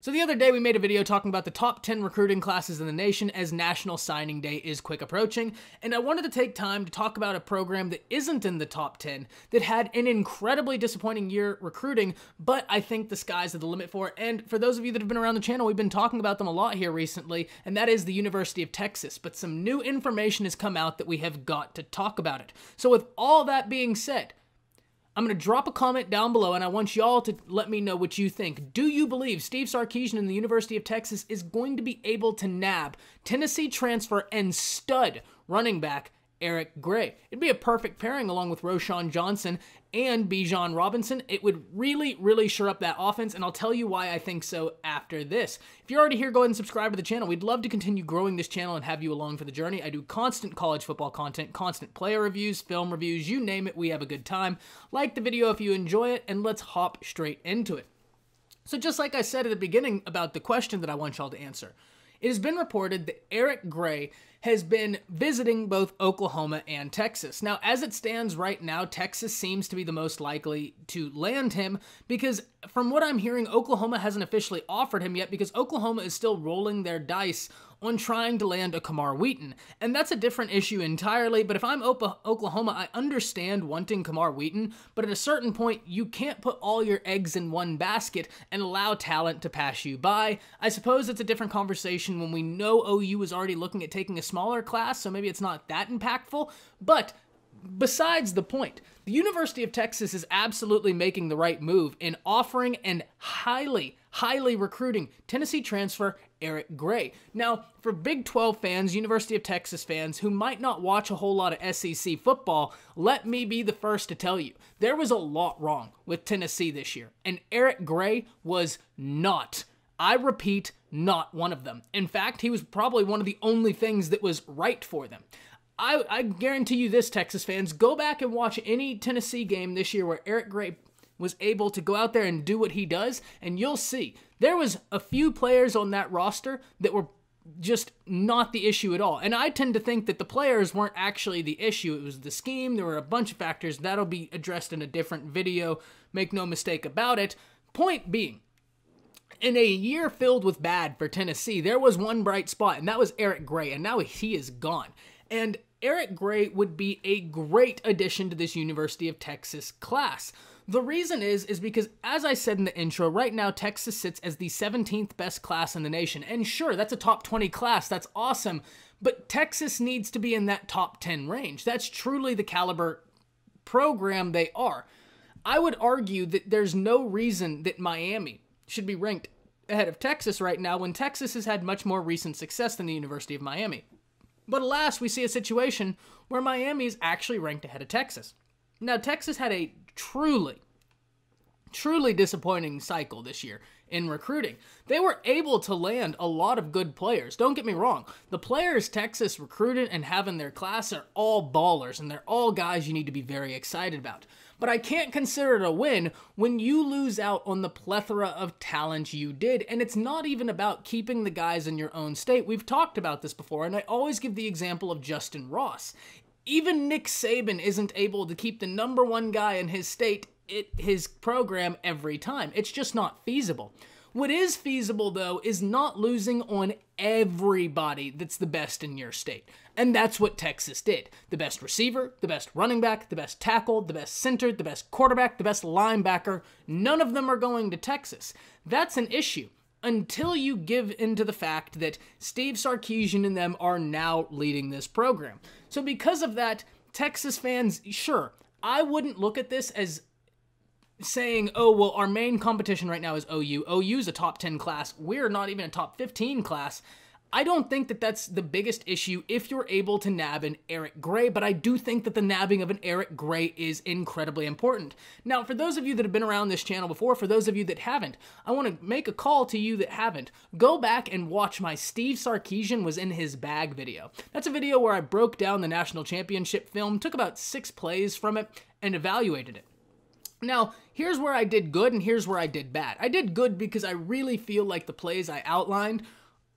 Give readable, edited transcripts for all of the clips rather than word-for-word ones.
So the other day we made a video talking about the top 10 recruiting classes in the nation as National Signing Day is quick approaching, and I wanted to take time to talk about a program that isn't in the top 10, that had an incredibly disappointing year recruiting, but I think the sky's the limit for it. And for those of you that have been around the channel, we've been talking about them a lot here recently, and that is the University of Texas. But some new information has come out that we have got to talk about it. So with all that being said, I'm going to drop a comment down below, and I want y'all to let me know what you think. Do you believe Steve Sarkisian and the University of Texas is going to be able to nab Tennessee transfer and stud running back Eric Gray? It'd be a perfect pairing along with Roschon Johnson and Bijan Robinson. It would really shore up that offense, and I'll tell you why I think so after this. If you're already here, go ahead and subscribe to the channel. We'd love to continue growing this channel and have you along for the journey. I do constant college football content, constant player reviews, film reviews, you name it, we have a good time. Like the video if you enjoy it, and let's hop straight into it. So just like I said at the beginning about the question that I want y'all to answer, it has been reported that Eric Gray has been visiting both Oklahoma and Texas. Now, as it stands right now, Texas seems to be the most likely to land him because from what I'm hearing, Oklahoma hasn't officially offered him yet because Oklahoma is still rolling their dice on trying to land a Kamar Wheaton. And that's a different issue entirely, but if I'm Oklahoma, I understand wanting Kamar Wheaton, but at a certain point, you can't put all your eggs in one basket and allow talent to pass you by. I suppose it's a different conversation when we know OU is already looking at taking a smaller class, so maybe it's not that impactful, but besides the point, the University of Texas is absolutely making the right move in offering and highly recruiting Tennessee transfer Eric Gray. Now, for Big 12 fans, University of Texas fans who might not watch a whole lot of SEC football, let me be the first to tell you, there was a lot wrong with Tennessee this year, and Eric Gray was not, I repeat, not one of them. In fact, he was probably one of the only things that was right for them. I guarantee you this, Texas fans, go back and watch any Tennessee game this year where Eric Gray was able to go out there and do what he does, and you'll see there was a few players on that roster that were just not the issue at all. And I tend to think that the players weren't actually the issue. It was the scheme. There were a bunch of factors. That'll be addressed in a different video. Make no mistake about it. Point being, in a year filled with bad for Tennessee, there was one bright spot, and that was Eric Gray, and now he is gone. And Eric Gray would be a great addition to this University of Texas class. The reason is because, as I said in the intro, right now Texas sits as the 17th best class in the nation. And sure, that's a top 20 class, that's awesome, but Texas needs to be in that top 10 range. That's truly the caliber program they are. I would argue that there's no reason that Miami should be ranked ahead of Texas right now when Texas has had much more recent success than the University of Miami. But alas, we see a situation where Miami is actually ranked ahead of Texas. Now, Texas had a truly disappointing cycle this year in recruiting. They were able to land a lot of good players. Don't get me wrong. The players Texas recruited and have in their class are all ballers, and they're all guys you need to be very excited about. But I can't consider it a win when you lose out on the plethora of talent you did, and it's not even about keeping the guys in your own state. We've talked about this before, and I always give the example of Justin Ross. Even Nick Saban isn't able to keep the #1 guy in his state at his program every time. It's just not feasible. What is feasible, though, is not losing on everybody that's the best in your state. And that's what Texas did. The best receiver, the best running back, the best tackle, the best center, the best quarterback, the best linebacker. None of them are going to Texas. That's an issue until you give into the fact that Steve Sarkisian and them are now leading this program. So because of that, Texas fans, sure, I wouldn't look at this as saying, oh, well, our main competition right now is OU. OU's a top 10 class. We're not even a top 15 class. I don't think that that's the biggest issue if you're able to nab an Eric Gray, but I do think that the nabbing of an Eric Gray is incredibly important. Now, for those of you that have been around this channel before, for those of you that haven't, I want to make a call to you that haven't. Go back and watch my Steve Sarkisian was in his bag video. That's a video where I broke down the national championship film, took about 6 plays from it, and evaluated it. Now, here's where I did good and here's where I did bad. I did good because I really feel like the plays I outlined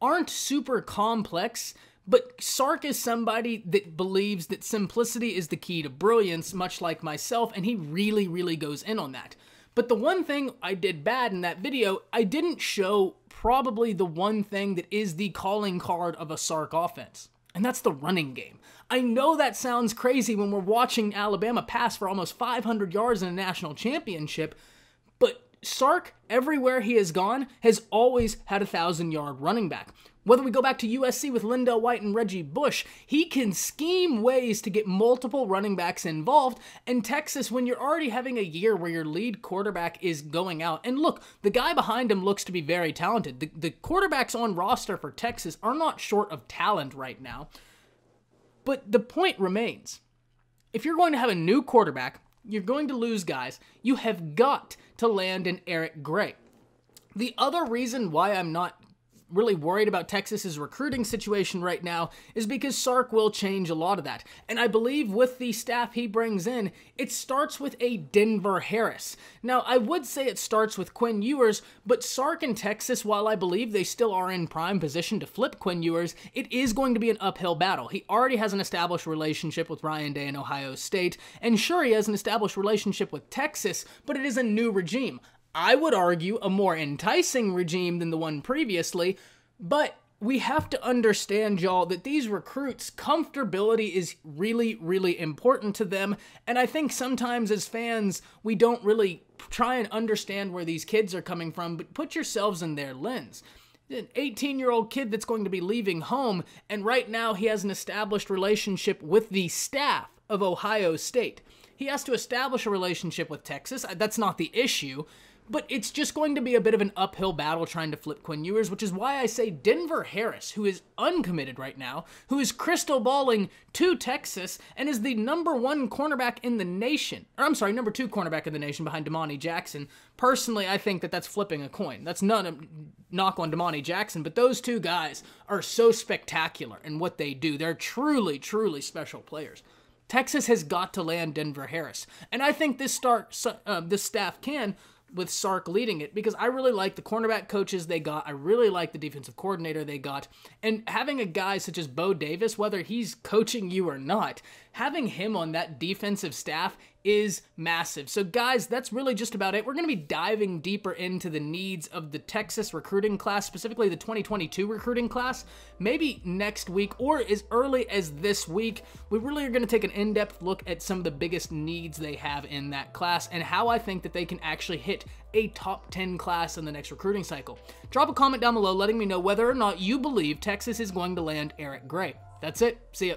aren't super complex, but Sark is somebody that believes that simplicity is the key to brilliance, much like myself, and he really goes in on that. But the one thing I did bad in that video, I didn't show probably the one thing that is the calling card of a Sark offense, and that's the running game. I know that sounds crazy when we're watching Alabama pass for almost 500 yards in a national championship, but Sark, everywhere he has gone, has always had a 1,000-yard running back. Whether we go back to USC with Lindell White and Reggie Bush, he can scheme ways to get multiple running backs involved. And Texas, when you're already having a year where your lead quarterback is going out, and look, the guy behind him looks to be very talented. The quarterbacks on roster for Texas are not short of talent right now. But the point remains, if you're going to have a new quarterback, you're going to lose guys. You have got to land an Eric Gray. The other reason why I'm not really worried about Texas's recruiting situation right now is because Sark will change a lot of that. And I believe with the staff he brings in, it starts with a Denver Harris. Now, I would say it starts with Quinn Ewers, but Sark and Texas, while I believe they still are in prime position to flip Quinn Ewers, it is going to be an uphill battle. He already has an established relationship with Ryan Day in Ohio State, and sure, he has an established relationship with Texas, but it is a new regime. I would argue a more enticing regime than the one previously, but we have to understand, y'all, that these recruits, comfortability is really, really important to them, and I think sometimes as fans, we don't really try and understand where these kids are coming from, but put yourselves in their lens. An 18-year-old kid that's going to be leaving home, and right now he has an established relationship with the staff of Ohio State. He has to establish a relationship with Texas. That's not the issue. But it's just going to be a bit of an uphill battle trying to flip Quinn Ewers, which is why I say Denver Harris, who is uncommitted right now, who is crystal balling to Texas and is the #1 cornerback in the nation. Or I'm sorry, #2 cornerback in the nation behind Damani Jackson. Personally, I think that that's flipping a coin. That's not a knock on Damani Jackson, but those two guys are so spectacular in what they do. They're truly, truly special players. Texas has got to land Denver Harris, and I think this staff can, with Sark leading it, because I really like the cornerback coaches they got. I really like the defensive coordinator they got. And having a guy such as Bo Davis, whether he's coaching you or not, having him on that defensive staff is massive. So guys, that's really just about it. We're going to be diving deeper into the needs of the Texas recruiting class, specifically the 2022 recruiting class, maybe next week or as early as this week. We really are going to take an in-depth look at some of the biggest needs they have in that class and how I think that they can actually hit a top 10 class in the next recruiting cycle. Drop a comment down below letting me know whether or not you believe Texas is going to land Eric Gray. That's it. See ya.